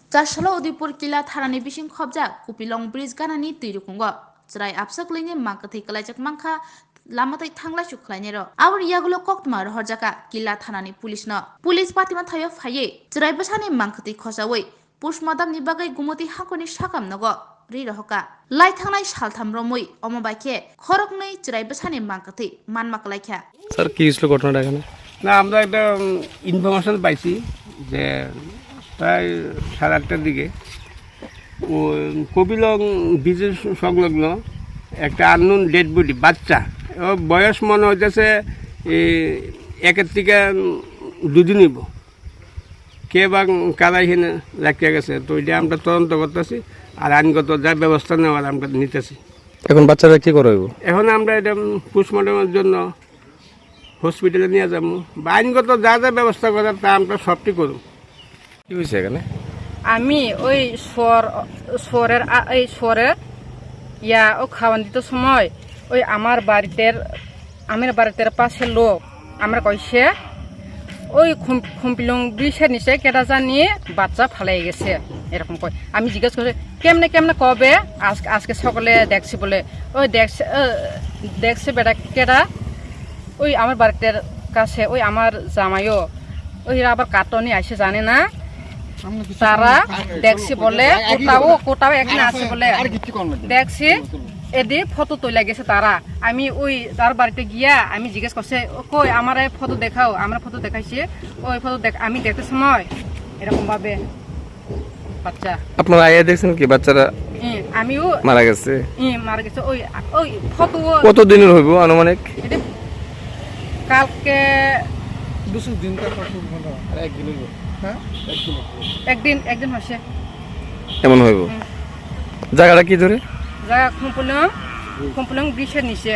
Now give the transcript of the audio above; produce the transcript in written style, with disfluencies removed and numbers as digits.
Jashala Udipur Kila Tharani Bishing Khobja, Kupilong Bridge Ganani Tirukungo, Zrai Absakling Makati Kalajak Manka, Lamatai Tangla Shuklainero. Our Yagulo Kokmar Horjaka, Kila Thanani Police no. Police Patima Tayo Faye, Zrai Basani Mankati Kosaway, Push Madam Nibagai Gumoti Hakoni Shakam Nogo. Rirohoka. Lai Tangai Shaltam Romui, Omobake, Horokney, Zrai Basani Mankati, Man Makalaka. Sir, কি ছিল ঘটনাটা এখানে? না আমরা একটা information পাইছি যে প্রায় 8:30টার দিকে কপিলং ব্রিজের সংলগ্ন একটা আননোন ডেড বডি বাচ্চা বয়স মনে হইতেছে 1 থেকে 2 দিন হইব কে বা কারা এখানে রাখিয়া গেছে তো এটা আমরা তদন্ত করতেছি আর আইনগত যা ব্যবস্থা নেওয়ার আমরা নিতেছি। এখন বাচ্চারা কি করা হইব? এখন আমরা এটা পোস্টমর্টমের জন্য হসপিটালে নিয়ে যাবো বা আইনগত যা যা ব্যবস্থা করার তা আমরা সবটি করব। কি হয়েছে এখানে? আমি ওই সোরের ও খাওয়ান দিতে সময় ওই আমার বাড়িতে পাশে লোক আমরা কইছে ওই খুম্পিলং ব্রিজের নিচে কেটা জানিয়ে বাচ্চা ফালাই গেছে এরকম কয়। আমি জিজ্ঞেস করছি কেমনে কবে আজকে সকালে দেখছি বলে ওই দেখছে বেটা কেটা ওই আমার বাড়িতে কাছে ওই আমার জামাইও ওই আবার কাটনি আসে জানে না তারা দেখছি বলে কোটাও এখানে আছে বলে দেখছি এদি ফটো তুলে গেছে তারা। আমি ওই তার বাড়িতে গিয়া আমি জিজ্ঞেস করছি কই আমার ফটো দেখাও, আমরা ফটো দেখাইছি ওই ফটো আমি দেখতে সময় এরকম ভাবে বাচ্চা। আপনারা আইয়া দেখছেন কি বাচ্চারা আমিও মারা গেছে? মারা গেছে ওই ওই ফটো কত দিনের হইব আনুমানিক? কালকে একদিন হয়েছে এমন হইব। জায়গাটা কি ধরে? জায়গা খুম্পুলং ব্রিজের নিচে।